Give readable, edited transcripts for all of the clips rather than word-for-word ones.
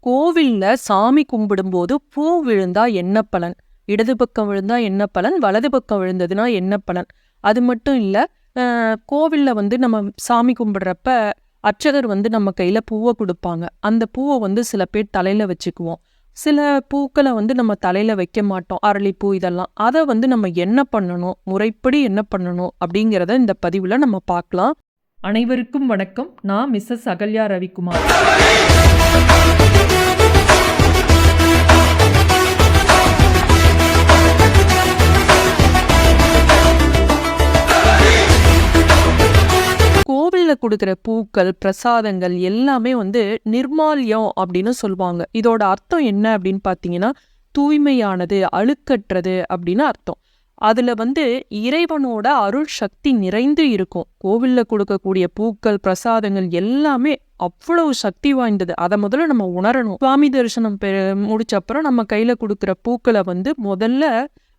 கோவில்ல சாமி கும்பிடும்போது பூ விழுந்தா என்ன பலன்? இடது பக்கம் விழுந்தா என்ன பலன்? வலது பக்கம் விழுந்ததுன்னா என்ன பலன்? அது மட்டும் இல்ல, கோவில்ல நம்ம சாமி கும்பிடுறப்ப அர்ச்சகர் நம்ம கையில பூவ குடுப்பாங்க. அந்த பூவ சில பேர் தலையில வச்சுக்குவோம். சில பூக்கள நம்ம தலையில வைக்க மாட்டோம். அரளிப்பூ இதெல்லாம். அத நம்ம என்ன பண்ணணும்? முறைப்படி என்ன பண்ணணும்? அப்படிங்கிறத இந்த பதிவுல நம்ம பார்க்கலாம். அனைவருக்கும் வணக்கம். நான் மிஸ்ஸஸ் அகல்யா ரவிக்குமார். கோவில்ல கொடுக்குற பூக்கள், பிரசாதங்கள் எல்லாமே நிர்மால்யம் அப்படின்னு சொல்லுவாங்க. இதோட அர்த்தம் என்ன அப்படின்னு பார்த்தீங்கன்னா, தூய்மையானது, அழுக்கற்றது அப்படின்னு அர்த்தம். அதுல இறைவனோட அருள் சக்தி நிறைந்து இருக்கும். கோவில்ல கொடுக்கக்கூடிய பூக்கள், பிரசாதங்கள் எல்லாமே அவ்வளவு சக்தி வாய்ந்தது. அதை முதல்ல நம்ம உணரணும். சுவாமி தரிசனம் முடிச்ச அப்புறம் நம்ம கையில கொடுக்குற பூக்களை முதல்ல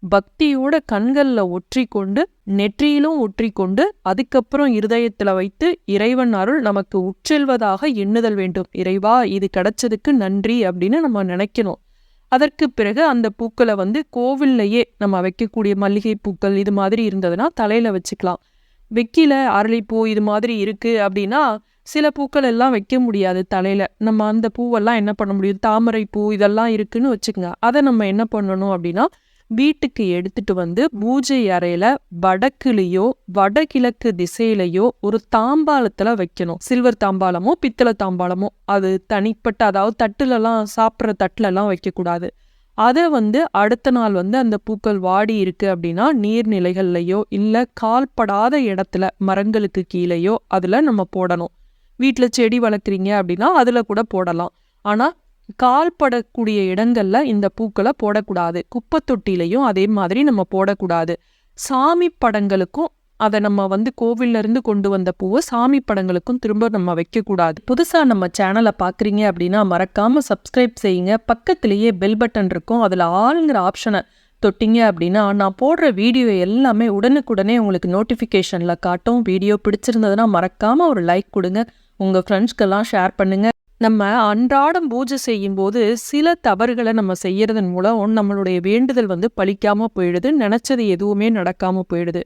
பக்தியோட கண்கள்ல ஒற்றிக்கொண்டு, நெற்றியிலும் ஒற்றிக்கொண்டு, அதுக்கப்புறம் இருதயத்துல வைத்து இறைவன் அருள் நமக்கு உட்செல்வதாக எண்ணுதல் வேண்டும். இறைவா, இது கிடைச்சதுக்கு நன்றி அப்படின்னு நம்ம நினைக்கணும். அதற்கு பிறகு அந்த பூக்களை கோவில்லையே நம்ம வைக்கக்கூடிய மல்லிகை பூக்கள் இது மாதிரி இருந்ததுன்னா தலையில வச்சுக்கலாம். வெக்கில அரளிப்பூ இது மாதிரி இருக்கு அப்படின்னா சில பூக்கள் எல்லாம் வைக்க முடியாது தலையில. நம்ம அந்த பூவெல்லாம் என்ன பண்ண முடியும்? தாமரை பூ இதெல்லாம் இருக்குன்னு வச்சுக்கோங்க. அதை நம்ம என்ன பண்ணணும் அப்படின்னா, வீட்டுக்கு எடுத்துட்டு பூஜை அறையில வடக்குலையோ வடகிழக்கு திசையிலையோ ஒரு தாம்பாளத்துல வைக்கணும். சில்வர் தாம்பாளமோ பித்தளை தாம்பாளமோ, அது தனிப்பட்ட, அதாவது தட்டுலலாம் சாப்பிட்ற தட்டுலலாம் வைக்கக்கூடாது. அதை அடுத்த நாள் அந்த பூக்கள் வாடி இருக்கு அப்படின்னா நீர்நிலைகள்லையோ இல்ல கால்படாத இடத்துல மரங்களுக்கு கீழேயோ அதுல நம்ம போடணும். வீட்டுல செடி வளர்க்குறீங்க அப்படின்னா அதுல கூட போடலாம். ஆனா கால்படக்கூடிய இடங்கள்ல இந்த பூக்களை போடக்கூடாது. குப்பை தொட்டிலையும் அதே மாதிரி நம்ம போடக்கூடாது. சாமி படங்களுக்கும் அதை நம்ம கோவில்ல இருந்து கொண்டு வந்த பூவை சாமி படங்களுக்கும் திரும்ப நம்ம வைக்கக்கூடாது. புதுசா நம்ம சேனலை பாக்குறீங்க அப்படின்னா மறக்காம சப்ஸ்கிரைப் செய்யுங்க. பக்கத்திலேயே பெல் பட்டன் இருக்கும். அதுல ஆளுங்கிற ஆப்ஷனை தொட்டிங்க அப்படின்னா நான் போடுற வீடியோ எல்லாமே உடனுக்குடனே உங்களுக்கு நோட்டிஃபிகேஷன்ல காட்டும். வீடியோ பிடிச்சிருந்ததுன்னா மறக்காம ஒரு லைக் கொடுங்க. உங்க ஃப்ரெண்ட்ஸ்க்கெல்லாம் ஷேர் பண்ணுங்க. நம்ம அன்றாடம் பூஜை செய்யும் போது சில தவறுகளை நம்ம செய்யறதன் மூலம் நம்மளுடைய வேண்டுதல் பலிக்காம போயிடுது. நினைச்சது எதுவுமே நடக்காம போயிடுது.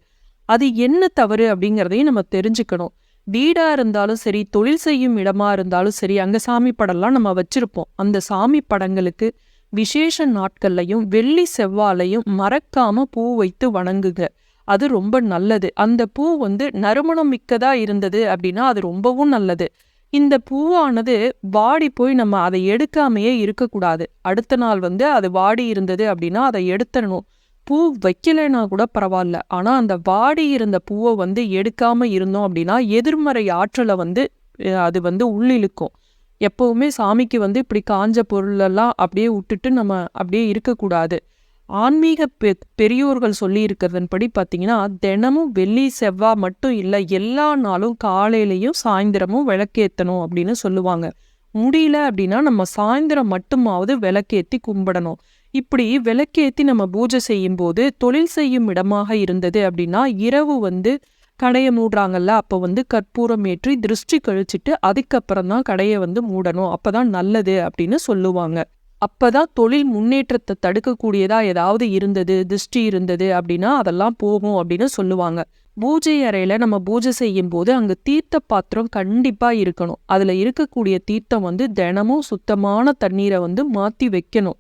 அது என்ன தவறு அப்படிங்கிறதையும் நம்ம தெரிஞ்சுக்கணும். வீடா இருந்தாலும் சரி, தொழில் செய்யும் இடமா இருந்தாலும் சரி, அங்க சாமி படம்லாம் நம்ம வச்சிருப்போம். அந்த சாமி படங்களுக்கு விசேஷ நாட்கள்லையும் வெள்ளி செவ்வாழையும் மறக்காம பூ வைத்து வணங்குங்க. அது ரொம்ப நல்லது. அந்த பூ நறுமணம் மிக்கதா இருந்தது அப்படின்னா அது ரொம்பவும் நல்லது. இந்த பூவானது வாடி போய் நம்ம அதை எடுக்காமையே இருக்கக்கூடாது. அடுத்த நாள் அது வாடி இருந்தது அப்படின்னா அதை எடுத்துடணும். பூ வைக்கலைன்னா கூட பரவாயில்ல. ஆனா அந்த வாடி இருந்த பூவை எடுக்காம இருந்தோம் அப்படின்னா எதிர்மறை ஆற்றலை அது உள்ளிழுக்கும். எப்பவுமே சாமிக்கு இப்படி காஞ்ச பொருளெல்லாம் அப்படியே விட்டுட்டு நம்ம அப்படியே இருக்கக்கூடாது. ஆன்மீக பெரியோர்கள் சொல்லி இருக்கிறதன்படி பார்த்தீங்கன்னா, தினமும் வெள்ளி செவ்வாய் மட்டும் இல்லை, எல்லா நாளும் காலையிலையும் சாயந்தரமும் விளக்கேற்றணும் அப்படின்னு சொல்லுவாங்க. முடியல அப்படின்னா நம்ம சாயந்தரம் மட்டுமாவது விளக்கேற்றி கும்பிடணும். இப்படி விளக்கேற்றி நம்ம பூஜை செய்யும் போது, தொழில் செய்யும் இடமாக இருந்தது அப்படின்னா இரவு கடையை மூடுறாங்கல்ல, அப்போ கற்பூரம் ஏற்றி திருஷ்டி கழிச்சிட்டு அதுக்கப்புறம் தான் கடையை மூடணும். அப்பதான் நல்லது அப்படின்னு சொல்லுவாங்க. அப்பதான் தொழில் முன்னேற்றத்தை தடுக்கக்கூடியதா ஏதாவது இருந்தது, திருஷ்டி இருந்தது அப்படின்னா அதெல்லாம் போகும் அப்படின்னு சொல்லுவாங்க. பூஜை அறையில நம்ம பூஜை செய்யும் போது அங்க தீர்த்த பாத்திரம் கண்டிப்பா இருக்கணும். அதுல இருக்கக்கூடிய தீர்த்தம் தினமும் சுத்தமான தண்ணீரை மாத்தி வைக்கணும்.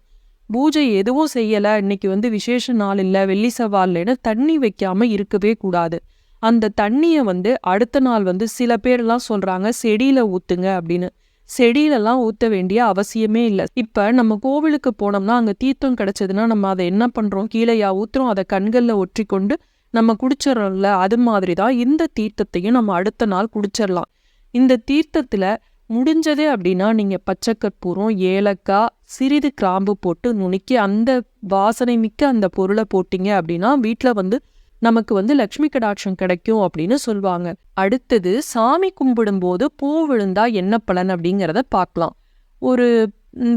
பூஜை எதுவும் செய்யல, இன்னைக்கு விசேஷ நாள் இல்ல, வெள்ளி செவ்வாய்ன்னு தண்ணி வைக்காம இருக்கவே கூடாது. அந்த தண்ணியை அடுத்த நாள் சில பேர்லாம் சொல்றாங்க செடியில ஊத்துங்க அப்படின்னு. செடியிலெல்லாம் ஊற்ற வேண்டிய அவசியமே இல்லை. இப்போ நம்ம கோவிலுக்கு போனோம்னா அங்கே தீர்த்தம் கிடைச்சதுன்னா நம்ம அதை என்ன பண்ணுறோம்? கீழையா ஊற்றுறோம், அதை கண்களில் ஒற்றிக்கொண்டு நம்ம குடிச்சிடறோம்ல. அது மாதிரி தான் இந்த தீர்த்தத்தையும் நம்ம அடுத்த நாள் குடிச்சிடலாம். இந்த தீர்த்தத்தில் முடிஞ்சது அப்படின்னா நீங்கள் பச்சை கற்பூரம், ஏலக்காய், சிறிது கிராம்பு போட்டு நுணுக்கி அந்த வாசனை மிக்க அந்த பொருளை போட்டிங்க அப்படின்னா வீட்டில் நமக்கு லக்ஷ்மி கடாட்சம் கிடைக்கும் அப்படின்னு சொல்லுவாங்க. அடுத்தது சாமி கும்பிடும் போது பூ விழுந்தா என்ன பலன் அப்படிங்கிறத பார்க்கலாம். ஒரு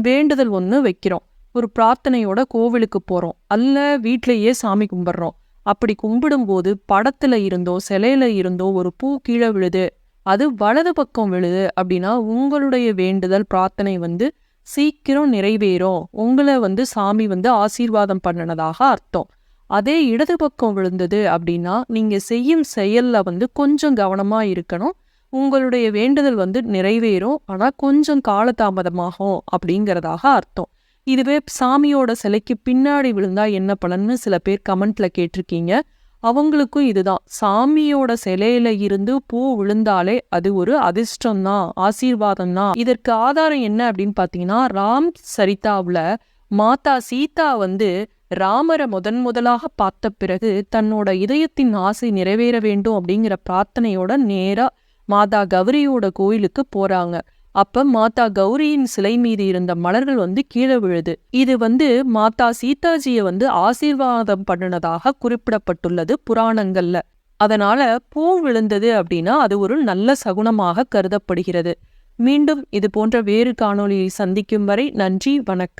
வேண்டுதல் வைக்கிறோம், ஒரு பிரார்த்தனையோட கோவிலுக்கு போறோம், அல்ல வீட்டிலேயே சாமி கும்பிட்றோம். அப்படி கும்பிடும்போது படத்துல இருந்தோ சிலையில இருந்தோ ஒரு பூ கீழே விழுது, அது வலது பக்கம் விழுது அப்படின்னா உங்களுடைய வேண்டுதல் பிரார்த்தனை சீக்கிரம் நிறைவேறும், உங்களை வந்து சாமி வந்து ஆசீர்வாதம் பண்ணினதாக அர்த்தம். அதே இடது பக்கம் விழுந்தது அப்படின்னா நீங்க செய்யும் செயல்ல வந்து கொஞ்சம் கவனமா இருக்கணும், உங்களுடைய வேண்டுதல் வந்து நிறைவேறும், ஆனா கொஞ்சம் காலதாமதமாகும் அப்படிங்கிறதாக அர்த்தம். இதுவே சாமியோட சிலைக்கு பின்னாடி விழுந்தா என்ன பலன்னு சில பேர் கமெண்ட்ல கேட்டிருக்கீங்க. அவங்களுக்கும் இதுதான், சாமியோட சிலையில இருந்து பூ விழுந்தாலே அது ஒரு அதிர்ஷ்டம் தான், ஆசீர்வாதம் தான். இதற்கு ஆதாரம் என்ன அப்படின்னு பாத்தீங்கன்னா, ராம் சரிதாவுல மாதா சீதா வந்து ராமரை முதலாக பார்த்த பிறகு தன்னோட இதயத்தின் ஆசை நிறைவேற வேண்டும் அப்படிங்கிற பிரார்த்தனையோட நேரா மாதா கௌரியோட கோயிலுக்கு போறாங்க. அப்ப மாதா கௌரியின் சிலை மீது இருந்த மலர்கள் வந்து கீழே விழுது. இது வந்து மாதா சீதாஜியை வந்து ஆசீர்வாதம் பண்ணினதாக குறிப்பிடப்பட்டுள்ளது புராணங்கள்ல. அதனால பூ விழுந்தது அப்படின்னா அது ஒரு நல்ல சகுனமாக கருதப்படுகிறது. மீண்டும் இது போன்ற வேறு காணொளியை சந்திக்கும் வரை நன்றி, வணக்கம்.